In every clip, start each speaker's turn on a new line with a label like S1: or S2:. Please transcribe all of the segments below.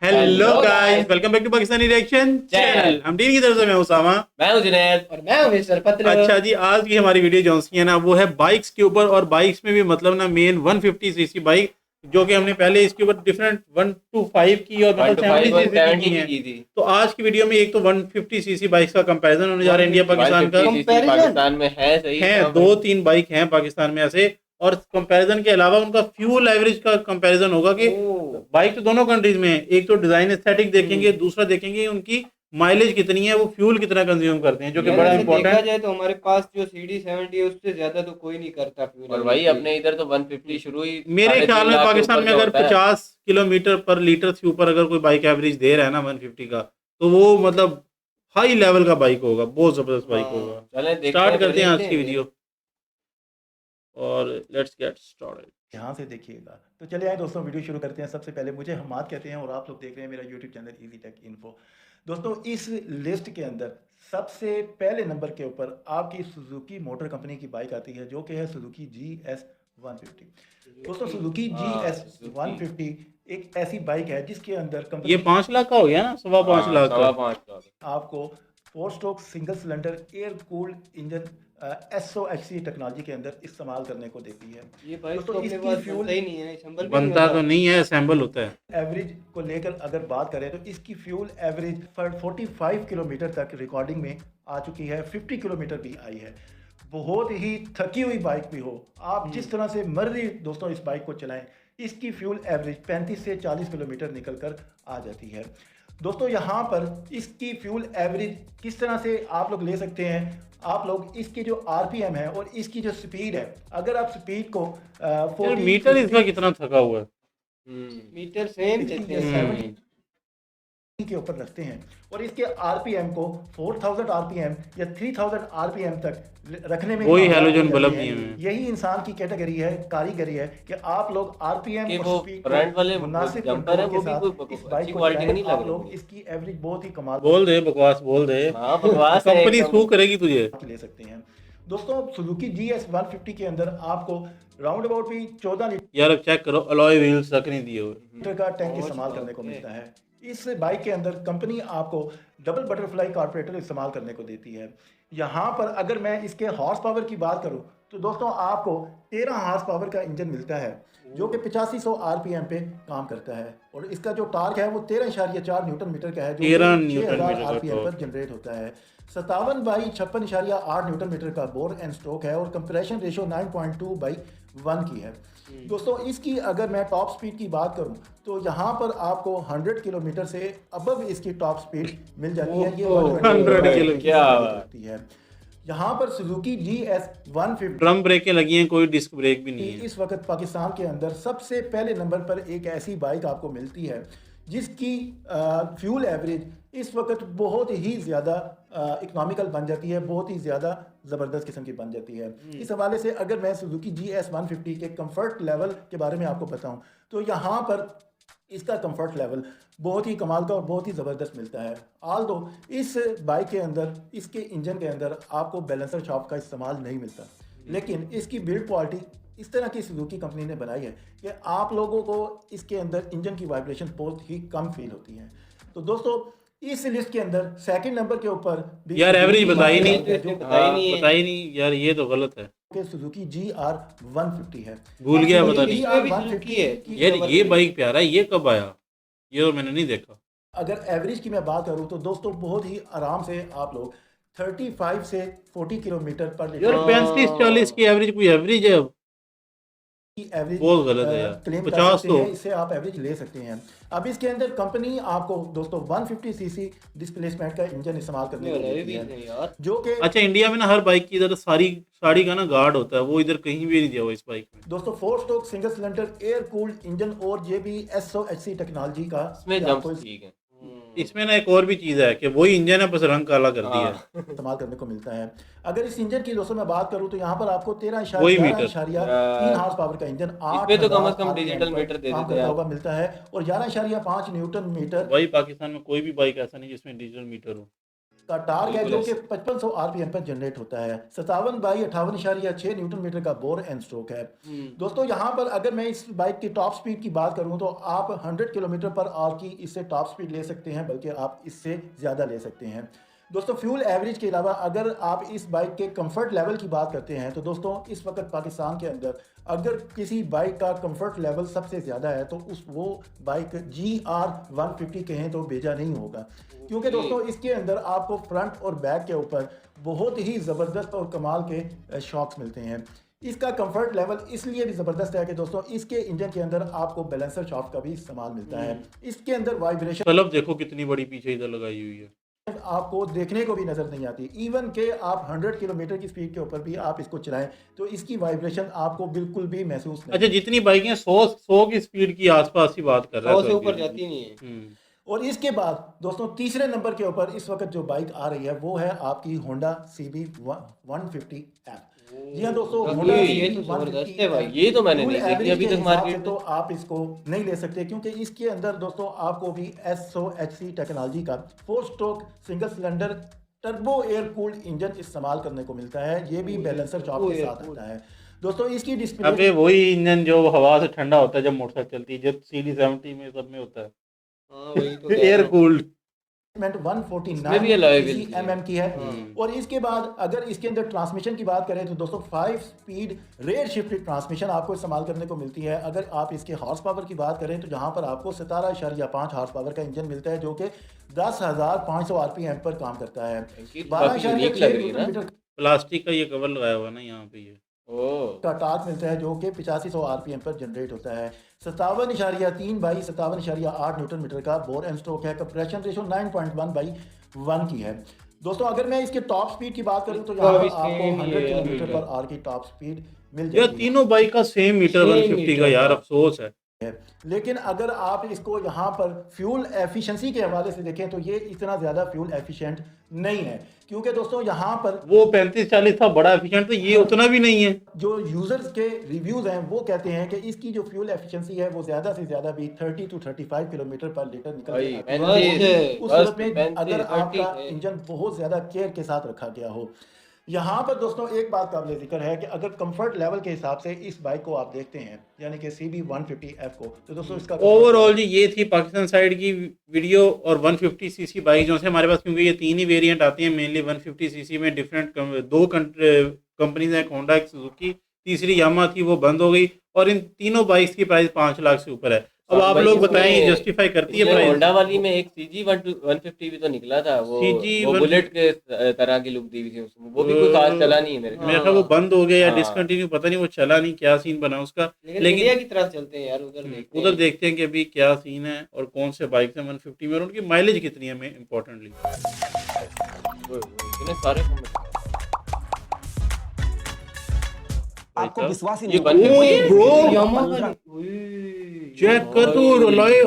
S1: Hello guys, welcome back to Pakistani reaction channel. हम team की तरफ से मैं उसामा,
S2: मैं हूं जुनैद
S3: और मैं हूं मिस्टर पतलू।
S1: अच्छा जी, आज की हमारी वीडियो जो सी है ना, वो है बाइक्स के ऊपर। और बाइक्स में भी मतलब ना मेन 150 सीसी बाइक, जो कि हमने पहले इसके ऊपर डिफरेंट 1 to 5 की और मतलब 70 सीसी की
S2: 70
S1: है।
S2: की थी।
S1: तो आज की वीडियो में एक तो 150 सीसी बाइक्स का कंपैरिजन होने जा रहा है इंडिया पाकिस्तान का।
S2: 150 सीसी पाकिस्तान में है सही
S1: है
S2: कहाँ
S1: दो
S2: पर?
S1: तीन बाइक हैं पाकिस्तान में ऐसे। और कंपैरिजन के अलावा उनका फ्यूल एवरेज का कंपैरिजन होगा कि
S2: ओह।
S1: बाइक तो दोनों कंट्रीज में है। एक तो डिजाइन एस्थेटिक देखेंगे, दूसरा देखेंगे उनकी माइलेज कितनी है, वो फ्यूल कितना कंज्यूम करते हैं, जो कि
S3: यार
S1: बड़ा
S3: ऐसे देखा
S1: इंपॉर्टेंट।
S3: जाए तो हमारे पास जो CD70 है उससे ज्यादा तो कोई नहीं करता फ्यूल
S2: और भाई अपने इधर तो 150 शुरू ही
S1: मेरे
S2: 3.5
S1: ख्याल में
S2: लाख के
S1: पाकिस्तान
S2: ऊपर
S1: में
S2: से
S1: अगर
S2: होता है।
S1: 50 किलोमीटर पर लीटर से ऊपर अगर कोई बाइक एवरेज दे रहा है ना 150 का, तो वो मतलब हाई लेवल का बाइक होगा, बहुत जबरदस्त बाइक होगा।
S2: चलें देखते
S1: स्टार्ट
S2: हैं
S1: करते हैं आज
S3: देखते
S1: की
S3: हैं।
S1: वीडियो और लेट्स गेट स्टार्टेड।
S4: यहाँ से देखिएगा। तो चलिए आए दोस्तों, वीडियो शुरू करते हैं। सबसे पहले मुझे हमाद कहते हैं और आप लोग देख रहे हैं मेरा YouTube channel easy take info. दोस्तों, इस लिस्ट के अंदर सबसे पहले नंबर के ऊपर आपकी सुजुकी मोटर कंपनी की बाइक आती है, जो कि है सुजुकी GS 150। दोस्तों, सुजुकी GS 150 एक ऐसी बाइक है जिसके अंदर
S1: ये
S4: कंपनी
S1: 5 लाख का हो गया ना, 5.25 लाख का।
S2: 5.5
S4: आपको 4 stroke single cylinder air cooled engine SOHC technology के अंदर इस्तेमाल करने को देती है।
S3: ये बाइक
S4: दोस्तों,
S3: तो अपने
S4: इसकी
S3: पास
S4: फ्यूल
S3: बनता ही नहीं है, संभल भी नहीं
S1: बनता
S3: होता।
S1: तो नहीं है, असेंबल होता है।
S4: एवरेज को लेकर अगर बात करें तो इसकी फ्यूल एवरेज 45 किलोमीटर तक रिकॉर्डिंग में आ चुकी है, 50 किलोमीटर भी आई है। बहुत ही थकी हुई बाइक भी हो, आप जिस तरह से मर्जी दोस्तों इस बाइक को चलाएं, इसकी फ्यूल एवरेज 35 से 40 किलोमीटर निकल कर आ जाती है। दोस्तों, यहाँ पर इसकी फ्यूल एवरेज किस तरह से आप लोग ले सकते हैं, आप लोग इसकी जो RPM है और इसकी जो स्पीड है, अगर आप स्पीड को
S1: यार
S4: 40
S1: मीटर इसका कितना थका हुआ है।
S3: मीटर सेम देते हैं।
S4: 70 के ऊपर रखते हैं और इसके RPM को 4000 RPM या 3000 RPM तक रखने में
S1: वही
S4: कामयाब
S1: हैलोजन
S4: हो जाते
S1: बल्ब
S4: हैं।
S1: दिए हुए हैं।
S4: यही इंसान की कैटेगरी है, कारीगरी है कि आप लोग RPM
S2: कि
S4: और
S2: वो
S4: स्पीड
S2: फ्रंट वाले
S4: मुनासिब
S2: जंपर है,
S4: कंट्रोल
S2: वो
S4: के
S2: भी
S4: साथ
S2: कोई
S4: इस
S2: अच्छी
S4: बाइक को
S2: क्वालिटी का नहीं
S4: चलाएं।
S2: लग
S4: आप लोग
S2: रही।
S4: इसकी एवरेज बहुत ही कमाल
S1: बोल दे, बकवास बोल दे।
S2: हाँ बकवास है
S1: कंपनी
S2: एकदम।
S1: सू करेगी तुझे।
S4: ले सकते हैं। दोस्तों, सुजुकी GS 150 के अंदर आपको राउंड अबाउट भी 14
S1: यार अब चेक करो, अलॉय व्हील्स तक नहीं दिए हुए।
S4: लीटर का टैंक इस्तेमाल करने को मिलता है। इस बाइक के अंदर कंपनी आपको डबल बटरफ्लाई कार्बोरेटर इस्तेमाल करने को देती है। यहाँ पर अगर मैं इसके हॉर्स पावर की बात करूँ तो दोस्तों आपको 13 हॉर्स पावर का इंजन मिलता है, जो कि 8500 RPM पे काम करता है। और इसका जो टार्क है वो 13.4 न्यूटन मीटर का है, जो
S1: 13
S4: कि
S1: न्यूटन
S4: 6000
S1: मीटर का
S4: RPM पर
S1: टॉर्क।
S4: जनरेट होता है। 57/56.8 न्यूटन मीटर का बोर एंड स्ट्रोक है और कंप्रेशन रेशियो 9.2/1 की है। दोस्तों, इसकी अगर मैं टॉप स्पीड की बात करूं तो यहाँ पर आपको 100 किलोमीटर से अबव इसकी टॉप स्पीड मिल जाती है। ये
S1: 100 किलो
S2: क्या
S4: होती है। यहाँ पर सुजुकी GS 150
S1: ड्रम ब्रेकें लगी हैं, कोई डिस्क ब्रेक भी नहीं है।
S4: इस वक्त पाकिस्तान के अंदर सबसे पहले नंबर पर एक ऐसी बाइक आपको मिलती है जिसकी फ्यूल एवरेज इस वक्त बहुत ही ज़्यादा इकोनॉमिकल बन जाती है, बहुत ही ज़्यादा ज़बरदस्त किस्म की बन जाती है। इस हवाले से अगर मैं सुजुकी GS 150 के कंफर्ट लेवल के बारे में आपको बताऊं तो यहाँ पर इसका कंफर्ट लेवल बहुत ही कमाल का और बहुत ही ज़बरदस्त मिलता है। आल दो इस बाइक के अंदर, इसके इंजन के अंदर आपको बैलेंसर शॉफ्ट का इस्तेमाल नहीं मिलता, लेकिन इसकी बिल्ड क्वालिटी इस तरह की सुजुकी कंपनी ने बनाई है कि आप लोगों को इसके अंदर इंजन की वाइब्रेशन बहुत ही कम फील होती है। तो दोस्तों, इस लिस्ट के अंदर सेकंड नंबर के ऊपर भी
S1: यार एवरेज बताई नहीं,
S4: जो
S1: बताई नहीं यार, ये तो गलत है।
S4: कि सुजुकी GR 150 है।
S1: भूल गया,
S4: अब
S1: पता
S4: सुजुकी
S1: नहीं।
S4: GR
S3: भी
S4: 150
S3: सुजुकी है।
S4: की
S1: यार ये बाइक प्यारा है, ये कब आया? ये तो मैंने नहीं देखा।
S4: अगर एवरेज की मैं बात करूं तो दोस्तों बहुत ही आराम से आप लोग 35 से 40 किलोमीटर पर
S1: यार
S4: लीटर
S1: 35-40 की एवरेज कोई एवरेज है? अब
S4: की एवरेज
S1: बहुत गलत है यार।
S4: क्लेम कर
S1: 50
S4: सकते
S1: तो
S4: हैं, इससे आप एवरेज ले सकते हैं। अब इसके अंदर कंपनी आपको दोस्तों 150 सीसी डिस्प्लेसमेंट का इंजन इस्तेमाल करने को देती है,
S3: यार
S4: जो कि
S1: अच्छा, इंडिया में ना हर बाइक की इधर साड़ी का ना गार्ड होता है, वो इधर कहीं भी नहीं दिया हुआ इस बाइक में।
S4: दोस्तों 4 stroke single cylinder air cooled engine और ये भी SOHC टेक्नोलॉजी का
S2: इसमें जंप ठीक है।
S1: इसमें ना एक और भी चीज़ है कि वही इंजन है, बस रंग काला कर दिया है।
S4: इस्तेमाल करने को मिलता है। अगर इस इंजन की दोस्तों मैं बात करूं तो यहाँ पर आपको
S1: वही मीटर।
S4: 13.3 हॉर्स पावर का इंजन
S2: इसमें तो कम से कम डिजिटल मीटर दे
S4: काम
S2: देते
S4: करता
S2: हैं।
S4: हुआ मिलता है और 11.5 न्यूटन मीटर
S1: भाई पाकिस्तान में कोई भी बाइक ऐसा नहीं जिसमें डिजिटल मीटर हो।
S4: का टार्क है जो कि 5500 आरपीएम पर जनरेट होता है। 57/58.6 न्यूटन मीटर का बोर एंड स्ट्रोक है। दोस्तों यहाँ पर अगर मैं इस बाइक की टॉप स्पीड की बात करूँ तो आप 100 किलोमीटर पर आवर की इससे टॉप स्पीड ले सकते हैं, बल्कि आप इससे ज़्यादा ले सकते हैं। दोस्तों फ्यूल एवरेज के अलावा अगर आप इस बाइक के कंफर्ट लेवल की बात करते हैं तो दोस्तों इस वक्त पाकिस्तान के अंदर अगर किसी बाइक का कंफर्ट लेवल सबसे ज़्यादा है तो वो बाइक GR150 कहें तो बेजा नहीं होगा, क्योंकि दोस्तों इसके अंदर आपको फ्रंट और बैक के ऊपर बहुत ही ज़बरदस्त और कमाल के शॉक्स मिलते हैं। इसका कंफर्ट लेवल इसलिए भी ज़बरदस्त है कि दोस्तों इसके इंजन के अंदर आपको बैलेंसर शाफ्ट का भी इस्तेमाल मिलता है। इसके अंदर वाइब्रेशन
S1: तलब देखो कितनी बड़ी पीछे इधर लगाई हुई है,
S4: आपको देखने को भी नजर नहीं आती। इवन के आप 100 किलोमीटर की स्पीड के ऊपर भी आप इसको चलाएं तो इसकी वाइब्रेशन आपको बिल्कुल भी महसूस नहीं।
S1: अच्छा जितनी बाइकें 100 की स्पीड की आसपास ही बात कर रहा है
S3: 100 से ऊपर जाती नहीं है।
S4: और इसके बाद दोस्तों तीसरे नंबर के ऊपर इस वक्त जो बाइक आ रही है वो है आपकी होंडा CB150F। जी हाँ दोस्तों, होंडा
S3: ये तो जबरदस्त है भाई,
S2: ये तो मैंने
S4: फुल
S2: नहीं देखी
S4: एवरेज
S2: अभी
S4: के
S2: तक
S4: हिसाब
S2: मार्केट
S4: से, तो आप इसको नहीं ले सकते क्योंकि इसके अंदर दोस्तों आपको भी SOHC टेक्नोलॉजी का 4 stroke single cylinder turbo air cooled engine इस्तेमाल करने को मिलता है। ये भी बैलेंसर शॉप के साथ आता है। दोस्तों इसकी डिस्प्ले
S1: अबे वही इंजन जो हवा से ठंडा होता है जब मोटरसाइकिल चलती है, जो CD70 में सब में होता है,
S3: हाँ वही तो
S1: एयर कूल्ड।
S2: इसमें भी alloy wheel की है।
S4: mm की है। और इसके बाद अगर इसके अंदर ट्रांसमिशन की बात करें तो दोस्तों 5 स्पीड रेयर शिफ्टेड ट्रांसमिशन आपको इस्तेमाल करने को मिलती है। अगर आप इसके हॉर्स पावर की बात करें तो जहां पर आपको 17.5 हॉर्स पावर का इंजन मिलता है जो कि 10,500 आरपीएम पर काम करता है।
S2: काफी यूनिक लग रही है ना।
S1: प्लास्टिक का ये कवर लगाया हुआ ना यहाँ पे, ये
S4: का टार्क मिलता है जो कि 8500 आरपीएम पर जनरेट होता है। 57.3/57.8 न्यूटन मीटर का बोर एंड स्ट्रोक है। कंप्रेशन रेशो 9.1/1 की है। दोस्तों अगर मैं इसके टॉप स्पीड की बात करूं तो यहाँ पर आपको 100 किलोमीटर पर आवर की टॉप स्पीड मिल
S1: यार
S4: जाती है।
S1: तीनों बाइक का सेम मीटर 150 का, यार अफसोस है।
S4: लेकिन अगर आप इसको यहाँ पर फ्यूल एफिशिएंसी के हवाले से देखें तो ये इतना ज़्यादा फ्यूल एफिशिएंट नहीं है, क्योंकि दोस्तों यहाँ पर
S1: वो 35-40 था बड़ा एफिशिएंट, तो ये उतना भी नहीं है।
S4: जो यूजर्स के रिव्यूज हैं वो कहते हैं कि इसकी जो फ्यूल एफिशिएंसी है वो ज्यादा से ज्यादा भी 30 to 35 किलोमीटर पर लीटर निकल
S2: भाई,
S4: जाती है।
S2: 35
S4: उस
S2: बस
S4: सूरत में
S2: 35,
S4: अगर आपका
S2: 30 है।
S4: इंजन बहुत ज्यादा केयर के साथ रखा गया हो। यहाँ पर दोस्तों एक बात काबिल जिक्र है कि अगर कंफर्ट लेवल के हिसाब से इस बाइक को आप देखते हैं यानी कि CB150F को, तो दोस्तों इसका
S1: ओवरऑल जी ये थी पाकिस्तान साइड की वीडियो और 150cc बाइक जो है हमारे पास, क्योंकि ये तीन ही वेरिएंट आती हैं मेनली 150cc में। डिफरेंट दो कंपनीज हैं, होंडा एक सुजुकी, तीसरी यामा थी वो बंद हो गई, और इन तीनों बाइक्स की प्राइस 5 लाख से ऊपर है। अब आप
S2: भाई
S1: लोग
S2: इसमें-
S1: बताएं जस्टिफाई करती है प्राइस?
S2: होंडा वाली में एक CG150 भी तो निकला था, वो बुलेट के तरह की लुक दी हुई थी उसमें, वो भी कोई खास चला नहीं है मेरे
S1: मेरा ख्याल वो बंद हो गया या
S2: हाँ।
S1: डिसकंटिन्यू, पता नहीं वो चला नहीं, क्या सीन बना उसका।
S3: लेकिन इंडिया की तरफ चलते हैं यार, उधर देखते हैं।
S1: उधर देखते हैं कि अभी क्या सीन है और कौन से बाइक है 150 में और उनकी माइलेज कितनी है इम्पोर्टेंटली।
S2: इतने सारे
S5: आपको विश्वास ही
S2: ये
S5: नहीं होगा।
S2: बन
S1: ब्रो
S3: यामा का
S1: चेक कर तू,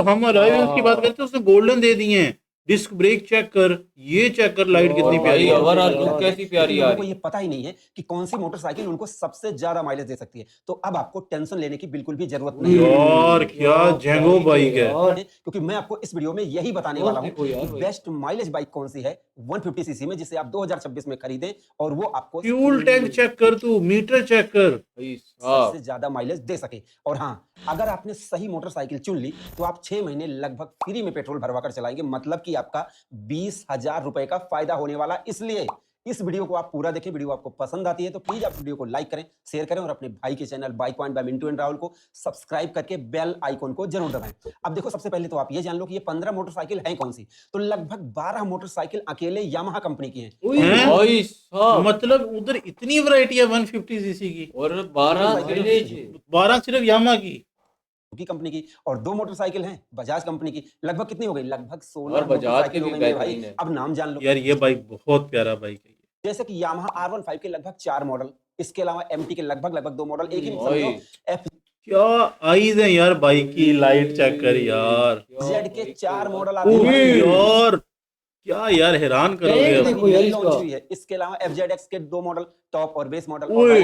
S1: हम अलाइवेंस की बात करते हैं उसने गोल्डन दे दिए हैं। डिस्क ब्रेक चेक कर, ये चेक कर, लाइट कितनी प्यारी है।
S2: ओवरऑल लुक कैसी प्यारी आ
S5: लोगों को
S2: रही
S5: ये पता ही नहीं है कि कौन सी मोटरसाइकिल उनको सबसे ज्यादा माइलेज दे सकती है। तो अब आपको टेंशन लेने की बिल्कुल भी जरूरत नहीं है,
S1: यार क्या जेंगो बाइक है।
S5: क्योंकि मैं आपको इस वीडियो में यही बताने वाला हूँ
S3: देखो यार
S5: कि
S3: भाई।
S5: बेस्ट माइलेज बाइक कौन सी है 150cc में, जिसे आप 2026 में खरीदें और वो आपको
S1: फ्यूल टैंक चेक कर तू, मीटर चेक कर।
S2: भाई साहब।
S5: सबसे ज्यादा माइलेज दे सके। और हाँ, अगर आपने सही मोटरसाइकिल चुन ली तो आप 6 महीने लगभग फ्री में पेट्रोल भरवा कर चलाएंगे, मतलब कि आपका 20,000 रुपए का फायदा होने वाला। इसलिए इस वीडियो को आप पूरा देखें। वीडियो आपको पसंद आती है तो प्लीज आप वीडियो को लाइक करें, शेयर करें और अपने भाई के channel bike point by Mintu and Rahul को सब्सक्राइब करके बेल आइकॉन को जरूर दबाएं। अब देखो, सबसे पहले तो आप ये जान लो कि ये 15 मोटरसाइकिल हैं कौन सी। तो लगभग 12 मोटरसाइकिल अकेले यामाहा कंपनी की हैं।
S1: हैं?
S2: भाई साहब,
S1: मतलब उधर इतनी वैरायटी है 150cc की,
S2: और 12 माइलेज
S1: 12 सिर्फ यामा की।
S5: की कंपनी की, और 2 मोटरसाइकिल हैं बजाज कंपनी की। लगभग कितनी हो गई? लगभग 16
S2: और बजाज के
S5: मोटरसाइकिल
S2: भी
S5: हो गई मेरे भाई।
S2: बेहतरीन है।
S5: अब नाम जान लो।
S1: यार ये बाइक बहुत प्यारा बाइक है।
S5: जैसे कि यामाहा R15 के लगभग 4 मॉडल, इसके अलावा MT के लगभग 2 मॉडल, एक ही
S2: भाई।
S5: समझो FZ
S1: क्या आईज है यार बाइक की, लाइट चेक कर यार।
S5: के 4 मॉडल आते
S1: ओए
S5: हैं।
S1: यार क्या यार, हैरान करोगे
S3: एक
S1: अब।
S3: देखो यार
S5: नई
S3: इसका।
S5: लॉन्च हुई है। इसके अलावा FZX के 2 मॉडल, टॉप और बेस मॉडल।
S1: ओए,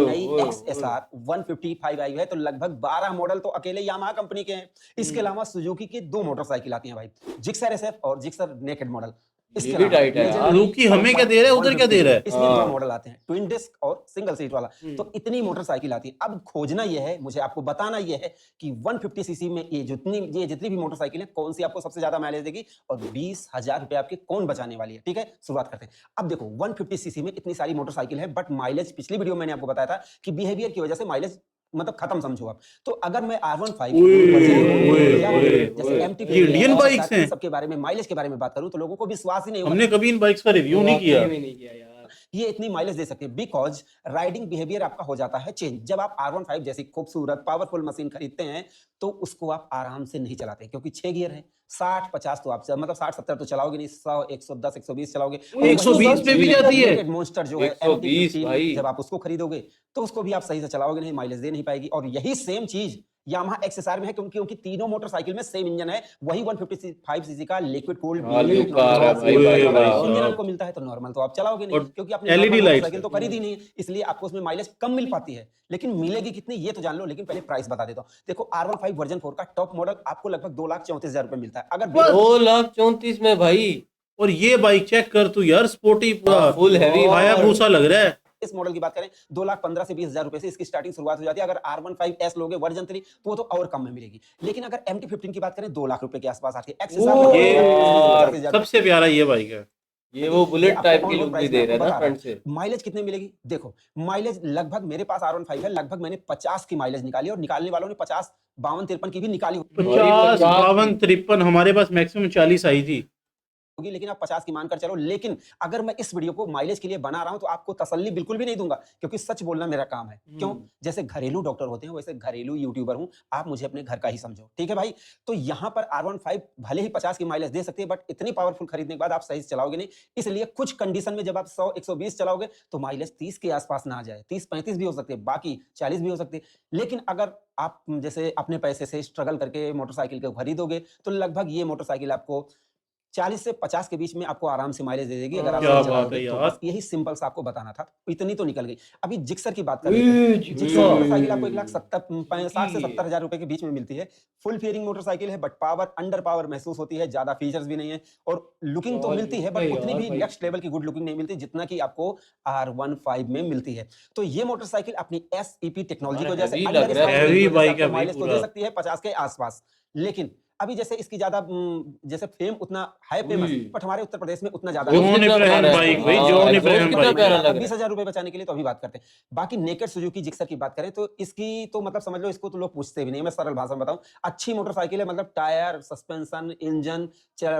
S5: नई XSR 155 आई है। तो लगभग 12 मॉडल तो अकेले यामाहा कंपनी के हैं। इसके अलावा सुजुकी की 2 मोटरसाइकिल आती हैं भाई, जिक्सर SF और जिक्सर नेकेड मॉडल। इसके
S2: ये भी
S5: अलावा
S2: टाइट है यार।
S1: रूकी हमें क्या दे रहा है, उधर क्या दे रहा है?
S5: इसमें दो
S2: हाँ।
S5: मॉडल आते हैं, ट्विन डिस्क और सिंगल सीट वाला। तो इतनी मोटरसाइकिल आती है। अब खोजना ये है, मुझे आपको बताना ये है कि 150 सीसी में ये जितनी भी मोटरसाइकिल है, कौन सी आपको सबसे ज्यादा माइलेज देगी और 20,000 रुपए आपके कौन बचाने वाली है। ठीक है, शुरुआत करते हैं। अब देखो 150 सीसी में इतनी सारी मोटरसाइकिल है, बट माइलेज पिछली वीडियो में मैंने आपको बताया था कि बिहेवियर की वजह से माइलेज मतलब खत्म समझो आप। तो अगर मैं R15 या जैसे MT
S1: ये इंडियन बाइक्स हैं।
S5: सबके बारे में, माइलेज के बारे में बात करूं तो लोगों को विश्वास ही नहीं होगा।
S1: हमने कभी इन बाइक्स का रिव्यू नहीं किया।
S3: वाकई में नहीं किया यार।
S5: ये इतनी माइलेज दे सकते हैं बिकॉज राइडिंग बिहेवियर आपका हो जाता है चेंज। जब आप R15 जैसी खूबसूरत पावरफुल मशीन खरीदते हैं तो उसको आप आराम से नहीं चलाते, क्योंकि 6 गियर है। 60-50 तो आप मतलब 60-70 तो चलाओगे नहीं, 100 110 120 चलाओगे।
S1: 120 पे भी जाती है।
S5: मॉन्स्टर जो है
S2: 120
S5: MT-15,
S2: भाई।
S5: जब आप उसको खरीदोगे तो उसको भी आप सही से चलाओगे नहीं, माइलेज दे नहीं पाएगी। और यही सेम चीज यामाहा XSR में है, क्योंकि उनकी तीनों मोटरसाइकिल में सेम इंजन है, वही 155 सीसी का लिक्विड कूल्ड
S2: लिक्विड कार है भाई, भाई
S5: इंजन
S1: साहब।
S5: आपको मिलता है तो नॉर्मल तो आप चलाओगे नहीं,
S1: और
S5: क्योंकि आपने
S1: LED
S5: normal
S1: लाइट्स
S5: मोटरसाइकिल तो खरीदी नहीं है, इसलिए आपको उसमें माइलेज कम मिल पाती है। लेकिन मिलेगी कितनी ये तो जान लो, लेकिन पहले प्राइस बता देता हूं। देखो R15 वर्जन 4 का टॉप मॉडल आपको लगभग 2,34,000 रुपए मिलता है। अगर
S2: 2,34,000 में भाई।
S1: और ये बाइक चेक कर तू यार, स्पोर्टी पूरा
S2: फुल हैवी
S1: हायाबुसा लग रहा है।
S5: इस मॉडल की बात करें 2,15,000 से 20,000 रुपए से इसकी स्टार्टिंग शुरुआत हो जाती है। अगर R15S लोगे वर्जन 3 तो वो तो और कम में मिलेगी। लेकिन अगर MT-15 की बात करें 2 लाख रुपए के आसपास आती है।
S1: ये सबसे प्यारा ये बाइक है।
S2: ये वो बुलेट टाइप की लुक भी दे रहा है ना फ्रंट से।
S5: माइलेज कितने मिलेगी देखो, माइलेज लगभग मेरे पास R15 है, लगभग मैंने 50 की माइलेज निकाली और निकालने वालों ने 50 52 53 की भी निकाली
S1: 50 52 53 हमारे पास मैक्सिमम 40 आई थी।
S5: होगी, लेकिन आप 50 की मानकर चलो। लेकिन अगर मैं इस वीडियो को माइलेज के लिए बना रहा हूं तो आपको तसल्ली बिल्कुल भी नहीं दूंगा, क्योंकि सच बोलना मेरा काम है। क्यों? जैसे घरेलू डॉक्टर होते हैं वैसे घरेलू यूट्यूबर हूं, आप मुझे अपने घर का ही समझो, ठीक है भाई। तो यहां पर R15 भले ही 50 की माइलेज दे सकती है, बट इतनी पावरफुल खरीदने के बाद आप सही से चलाओगे नहीं। इसलिए कुछ कंडीशन में जब आप 100 120 चलाओगे तो माइलेज 30 के आसपास ना आ जाए, 30-35 भी हो सकते हैं, बाकी 40 भी हो सकते हैं। लेकिन अगर आप जैसे अपने पैसे से स्ट्रगल करके मोटरसाइकिल को खरीदोगे तो लगभग ये मोटरसाइकिल आपको 40 से 50 के बीच में आपको आराम से माइलेज दे देगी। अगर आप
S1: क्या
S5: सही
S1: बात
S5: चलाओगे
S1: है
S5: तो
S1: यार।
S5: बस यही सिंपल सा आपको बताना था, इतनी तो निकल गई। अभी जिक्सर की बात करें तो जिक्सर मोटरसाइकिल आपको 1,60,000 से 70,000 रुपए के बीच में मिलती है। फुल फेयरिंग मोटरसाइकिल है, बट पावर अंडर पावर महसूस होती है, ज्यादा फीचर्स भी नहीं है और लुकिंग तो मिलती है, बट उतनी भी नेक्स्ट लेवल की गुड लुकिंग नहीं मिलती जितना कि आपको R15 में मिलती है। तो ये मोटरसाइकिल अपनी SEP टेक्नोलॉजी की वजह से
S2: heavy लग रहा है।
S1: Heavy bike है भाई
S5: माइलेज तो दे
S1: पूरा।
S5: सकती है 50 के आसपास। लेकिन अभी जैसे इसकी ज्यादा जैसे फेम उतना है फेमस, बट हमारे उत्तर प्रदेश में उतना ज्यादा
S1: जॉन
S5: नहीं।
S1: इब्राहिम बाइक भाई,
S2: हाँ,
S1: जॉन
S2: exhaust
S1: इब्राहिम
S2: कितना
S1: बाइक।
S2: प्यारा लग रहा है।
S5: 20,000 रुपए बचाने के लिए तो अभी बात करते हैं। बाकी नेकेड सुजुकी जिक्सर की बात करें तो इसकी तो मतलब समझ लो, इसको तो लोग पूछते भी नहीं। मैं सरल भाषा में बताऊं, अच्छी मोटरसाइकिल है, मतलब टायर, सस्पेंशन, इंजन,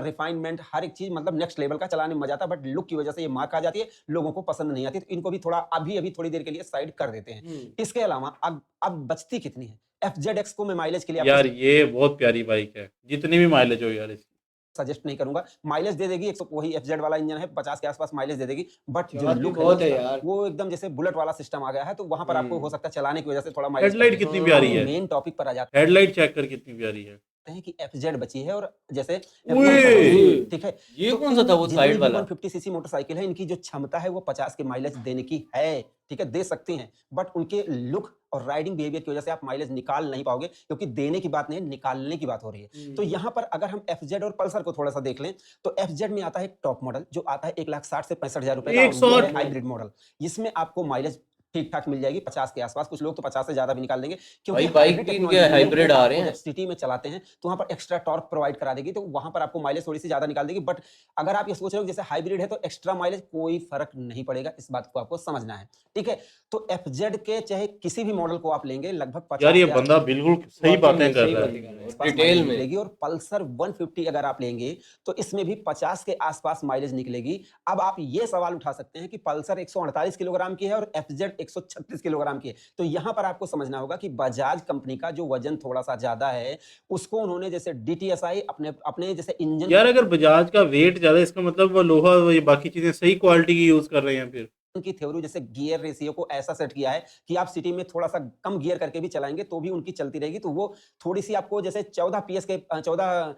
S5: रिफाइनमेंट, हर एक चीज मतलब नेक्स्ट लेवल का, चलाने में मजा आता है। बट लुक की वजह से ये मार्क आ जाती है, लोगों को पसंद नहीं आती, तो इनको भी थोड़ा अभी थोड़ी देर के लिए साइड कर देते हैं। इसके अलावा अब बचती कितनी है FZX को मैं माइलेज के लिए
S1: यार ये बहुत प्यारी बाइक है, जितनी भी माइलेज हो यार इसकी।
S5: सजेस्ट नहीं करूंगा। माइलेज दे देगी 100, वही FZ वाला इंजन है, 50 के आसपास माइलेज दे देगी, बट जो
S3: चलाती
S5: लुक
S3: बहुत है
S5: उसका,
S3: यार।
S5: वो एकदम जैसे बुलेट वाला सिस्टम आ गया है, तो वहां पर आपको हो सकता है चलाने की वजह से थोड़ा माइलेज
S1: हेडलाइट कितनी प्यारी है।
S5: मेन टॉपिक पर आ जाते
S1: हेडलाइट चेक कर कितनी प्यारी है।
S5: हैं कि FZ बची है और जैसे
S1: ओए!
S5: ठीक है।
S2: ये
S5: तो
S2: कौन सा था वो
S5: जितनी
S2: साइड
S5: भी
S2: वाला?
S5: 150 सीसी मोटरसाइकिल है, इनकी जो क्षमता है वो 50 के माइलेज देने की है, ठीक है, दे सकती हैं, बट उनके लुक और राइडिंग बिहेवियर की वजह से आप माइलेज निकाल नहीं पाओगे, क्योंकि देने की बात नहीं, निकालने की बात हो रही है। तो यहाँ पर अगर हम FZ और पल्सर को थोड़ा सा देख लें तो FZ में आता है एक टॉप मॉडल जो आता है 1,60,000 से 65,000 रुपए का,
S1: 160
S5: हाइब्रिड मॉडल। इसमें आपको माइलेज ठीक ठाक मिल जाएगी 50 के आसपास, कुछ लोग तो 50 से ज्यादा भी निकाल देंगे, क्योंकि
S2: भाई बाइक
S5: hybrid
S2: भी
S5: technology
S2: इनके
S5: है,
S2: हाइब्रिड आ रहे
S5: जब
S2: हैं।
S5: सिटी में चलाते हैं तो वहां पर एक्स्ट्रा टॉर्क प्रोवाइड करा देगी, तो वहां पर आपको माइलेज थोड़ी सी ज्यादा निकाल देगी। बट अगर आप ये सोच रहे हो जैसे हाइब्रिड है तो एक्स्ट्रा माइलेज, कोई फर्क नहीं पड़ेगा, इस बात को आपको समझना है, ठीक है। तो FZ के चाहे किसी भी मॉडल को आप लेंगे लगभग 50
S1: यार ये
S5: के
S1: बंदा बिल्कुल सही बातें कर
S3: सही
S1: रहा
S3: बातें
S1: है।
S3: कर रहा है।
S5: आसपास
S2: डिटेल
S5: माइलेज
S2: में।
S5: निकलेगी। और पल्सर 150 अगर आप लेंगे तो इसमें भी 50 के आसपास माइलेज निकलेगी। अब आप ये सवाल उठा सकते हैं कि पल्सर 148 किलोग्राम की है और FZ 136 किलोग्राम की है, तो यहां पर आपको समझना होगा कि बजाज कंपनी का जो वजन थोड़ा सा ज्यादा है, उसको उन्होंने जैसे DTSI अपने जैसे इंजन
S1: यार अगर बजाज का वेट ज्यादा है, इसका मतलब वो लोहा ये बाकी चीजें सही क्वालिटी की यूज कर रहे हैं फिर।
S5: की थ्योरी जैसे गियर रेशियो को ऐसा सेट किया है कि आप सिटी में थोड़ा सा कम गियर करके भी चलाएंगे तो भी उनकी चलती रहेगी, तो वो थोड़ी सी आपको जैसे 14 PS के 14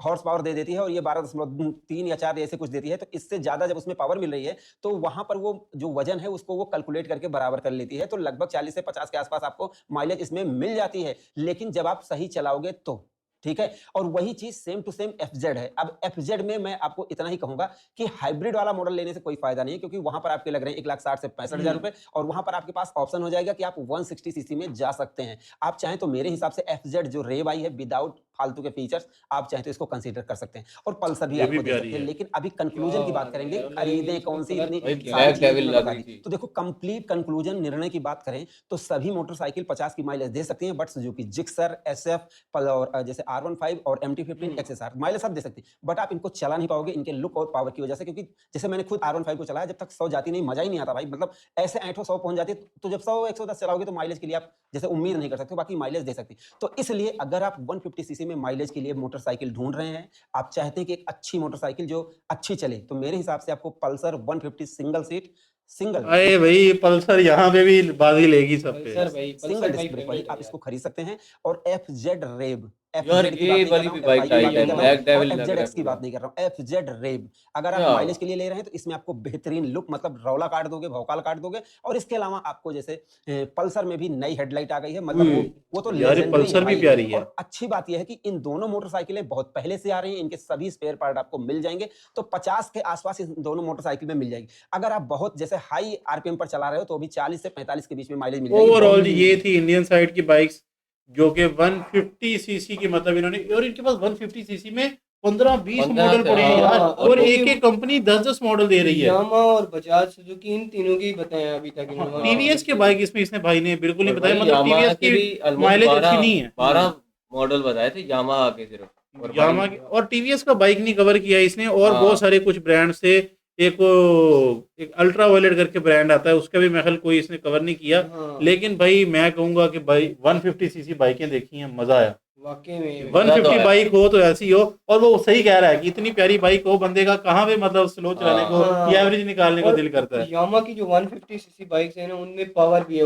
S5: हॉर्स पावर दे देती है और ये 12.3 या 4 ऐसे कुछ देती है। तो इससे ज्यादा जब उसमें पावर मिल रही है तो वहां पर वो जो वजन है उसको वो कैलकुलेट करके बराबर कर लेती है, तो लगभग 40 से 50 के आसपास आपको माइलेज इसमें मिल जाती है। लेकिन जब आप सही चलाओगे तो ठीक है। और वही चीज सेम टू सेम FZ है। अब FZ में मैं आपको इतना ही कहूंगा कि हाइब्रिड वाला मॉडल लेने से कोई फायदा नहीं है, क्योंकि वहां पर आपके लग रहे हैं 1,60,000 से 65,000 रुपए, और वहां पर आपके पास ऑप्शन हो जाएगा कि आप 160 सीसी में जा सकते हैं। आप चाहें तो मेरे हिसाब से FZ जो रेव आई है विदाउट फालतू के फीचर्स, आप चाहें तो इसको कंसीडर कर सकते हैं, और पल्सर भी
S1: ये भी
S5: आपको दे
S1: प्यारी
S5: सकते हैं।
S1: है।
S5: लेकिन अभी कंक्लूजन की बात करेंगे, खरीदें कौन सी, इतनी
S2: भाई
S5: सारी
S2: ब्लैक
S5: चीजें
S2: डेविल
S5: मैंने
S2: लग
S5: बता
S2: रही
S5: दी।
S2: थी।
S5: तो देखो कंप्लीट कंक्लूजन निर्णय की बात करें तो सभी मोटरसाइकिल 50 की माइलेज दे सकती हैं, बट सुजुकी जिक्सर, SF और जैसे R15 और MT-15 XSR माइलेज सब दे सकती है, बट आप इनको चला नहीं पाओगे इनके लुक और पावर की वजह से। क्योंकि जैसे मैंने खुद R15 को चलाया, जब तक 100 जाती नहीं मजा ही नहीं आता भाई। मतलब ऐसे ऐठो 100 पहुंच जाती है, तो जब 100-110 चलाओगे तो माइलेज के लिए आप जैसे उम्मीद नहीं कर सकते हो, बाकी माइलेज दे सकती। तो इसलिए अगर आप 150 सीसी में माइलेज के लिए मोटरसाइकिल ढूंढ रहे हैं, आप चाहते हैं कि एक अच्छी मोटरसाइकिल जो अच्छी चले, तो मेरे हिसाब से आपको पल्सर 150 सिंगल
S1: अरे भाई पल्सर यहाँ पे भी बाजी लेगी सब पे।
S3: पल्सर भाई,
S5: सिंगल
S3: पल्सर भाई
S5: डिस्क ब्रेक वाली
S3: फेवरेट
S5: आप इसको खरीद सकते हैं। और FZ रेब,
S2: यार
S5: FZ की
S2: ये
S5: बात नहीं कर
S2: वाली
S5: रहा
S2: भी
S5: हूं,
S2: बाइक
S5: FI की बात
S2: टाइट है,
S5: नहीं कर रहा
S2: ब्लैक
S5: हूं,
S2: डेविल
S5: और
S2: लग रहा है
S5: FZX की
S2: पूरा।
S5: बात नहीं कर रहा हूं, FZ रेब। अगर आप
S2: क्या?
S5: माइलेज के लिए ले रहे हैं तो इसमें आपको बेहतरीन लुक, मतलब रौला काट दोगे, भौकाल काट दोगे। और इसके अलावा आपको जैसे पल्सर में भी नई हेडलाइट आ गई है, मतलब वो तो
S1: यार ये
S5: लेजेंडरी
S1: पल्सर
S5: है
S1: भी
S5: भाई।
S1: प्यारी है।
S5: और अच्छी बात यह है कि इन दोनों मोटरसाइकिलें बहुत पहले से आ रही हैं, इनके सभी स्पेयर पार्ट आपको मिल जाएंगे। तो 50 के आसपास इन दोनों मोटरसाइकिल में मिल जाएगी। अगर आप बहुत जैसे हाई RPM पर चला रहे हो तो भी 40 से 45 के बीच में माइलेज मिल जाएगी।
S1: ओवरऑल ये थी इंडियन साइड की बाइक्स जो कि 150 सीसी की, मतलब इन्होंने, और इनके पास 150 सीसी में 15-20
S2: 15
S1: मॉडल
S2: से,
S1: पड़े हैं
S2: हाँ,
S1: यार,
S3: और
S1: और
S3: वो
S1: एक
S3: भी-
S1: एक कंपनी 10-10 मॉडल दे रही है।
S3: यामा और बजाज सुजुकी, इन तीनों की बताएं अभी तक इन्होंने।
S1: टीवीएस के बाइक इसमें इसने भाई ने बिल्कुल नहीं
S2: और
S1: बताया,
S2: भाई
S1: मतलब
S2: यामाहा
S1: टीवीएस
S2: के भी
S1: की
S2: almost
S1: माइलेज
S2: 12
S1: अच्छी नहीं है।
S2: 12 मॉडल बताए थे यामाहा के सिर्फ। और
S1: यामा
S2: भाई
S1: और टीवीएस का बाइक नहीं कवर किया इसने, और
S2: हाँ।
S1: बहुत सारे कुछ ब्रांड से, एक अल्ट्रा वायलेट करके ब्रांड आता है, उसका भी महल कोई इसने कवर नहीं किया।
S3: हाँ,
S1: लेकिन भाई मैं कहूंगा कि भाई 150 सीसी बाइकें देखी हैं, मजा आया।
S3: वाकई में
S2: मजा तो
S1: 150
S2: आया।
S1: बाइक हो तो ऐसी हो, और वो सही कह रहा है कि इतनी प्यारी बाइक हो, बंदे का कहाँ पे मतलब स्लो चलाने को
S3: हाँ।
S1: या एवरेज निकालने को
S3: और
S1: दिल करता है।
S3: यामा की जो 150 सीसी बाइक्स है ना, उनमें पावर भी है।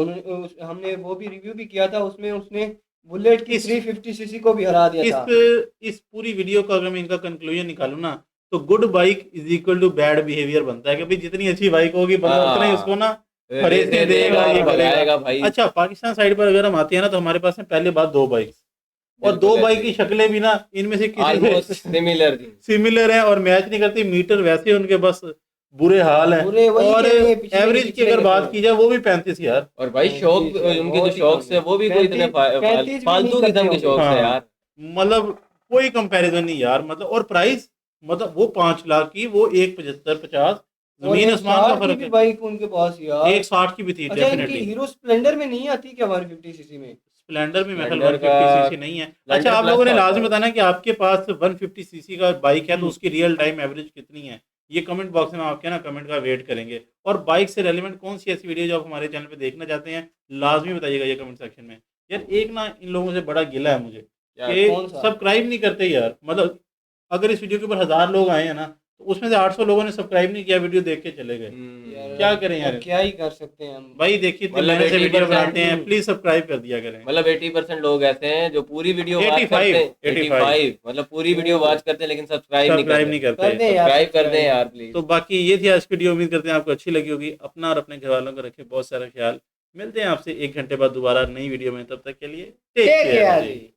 S3: हमने वो भी रिव्यू भी किया था, उसमें उसने बुलेट की
S1: इस-
S3: 350 सीसी को भी हरा दिया था।
S1: इस पूरी वीडियो का अगर मैं इनका कंक्लूजन निकालूं ना, तो good bike is equal to bad behaviour बनता है कि भाई जितनी अच्छी बाइक होगी बंदा
S2: हाँ।
S1: उतना ही उसको ना
S2: रेस
S1: से देगा, ये
S2: भगाएगा
S1: करेगा।
S2: भाई।
S1: अच्छा, पाकिस्तान साइड पर अगर हम आते हैं ना, तो हमारे पास है पहले बात 2 बाइक, और
S2: बिल्कुल
S1: 2
S2: ऐसे
S1: बाइक
S2: ही।
S1: की शक्लें भी ना इनमें से
S2: ऑलमोस्ट
S1: किसी
S2: सिमिलर थी।
S1: सिमिलर है और मैच नहीं करती। मीटर वैसे उनके बस बुरे हाल है,
S3: बुरे वही
S1: और
S3: कह रहे हैं, पिछले
S1: एवरेज की
S3: पिछले
S1: अगर
S3: के
S1: बात
S3: तो।
S1: की जाए वो भी 35 यार।
S2: और भाई शौक,
S3: 35
S2: उनके
S3: बहुत
S2: जो
S3: ही
S2: शौक
S3: कम
S2: है वो भी कोई इतने
S3: 35 भी
S2: फालतू
S3: नहीं
S2: किस्म के
S3: करते
S2: शौक
S1: होंगे।
S2: है यार।
S1: मतलब कोई कंपैरिजन नहीं यार, मतलब और प्राइस, मतलब वो 5 लाख की, वो 1,75-50, जमीन आसमान का फर्क है।
S3: बाइक उनके पास यार।
S1: 1,60 की भी थी
S3: अच्छा, इनकी
S1: डेफिनेटली।
S3: हीरो स्प्लेंडर में नहीं आती क्या 150 सीसी में?
S1: स्प्लेंडर में महल
S2: स्प्लेंडर
S1: 150
S2: का-
S1: सीसी नहीं है।
S2: स्प्लेंडर
S1: अच्छा, आप
S2: प्लस
S1: लोगों ने
S2: आता
S1: लाजमी
S2: है।
S1: बताना कि आपके पास 150 सीसी का बाइक है तो उसकी रियल टाइम एवरेज कितनी है, ये कमेंट बॉक्स में आपके ना कमेंट का वेट करेंगे। और बाइक से रेलिवेंट कौन सी ऐसी वीडियो जो आप हमारे चैनल पे देखना चाहते हैं, लाजमी बताइएगा ये कमेंट सेक्शन में। यार एक ना इन लोगों से बड़ा गिला है मुझे
S2: यार,
S1: कि
S3: कौन सा?
S1: सब्सक्राइब नहीं करते यार। मतलब अगर इस वीडियो के ऊपर 1000 लोग आए हैं ना, तो उसमें से 800 लोगों ने सब्सक्राइब नहीं किया, वीडियो देख के चले गए। क्या करें यार?
S3: क्या ही कर सकते हैं हम।
S1: भाई देखिए, इतनी
S2: मतलब
S1: मेहनत से वीडियो
S2: 80%
S1: बनाते हैं, प्लीज सब्सक्राइब कर दिया करें।
S2: मतलब 80% लोग ऐसे हैं जो पूरी वीडियो वॉच
S1: 85,
S2: करते हैं।
S1: 85
S2: मतलब पूरी वीडियो वॉच करते हैं लेकिन सब्सक्राइब नहीं
S1: सब्सक्राइब नहीं
S2: करते।
S1: करते।
S3: कर दें यार,
S2: सब्सक्राइब कर दें यार प्लीज।
S1: तो बाकी ये थी आज की वीडियो, उम्मीद करते हैं आपको अच्छी लगी होगी। अपना और अपने घर वालों का रखें बहुत सारा ख्याल। मिलते हैं आपसे 1 घंटे बाद दोबारा नई वीडियो में, तब तक के लिए टेक
S3: Take
S1: केयर
S3: care
S1: जी।
S3: जी।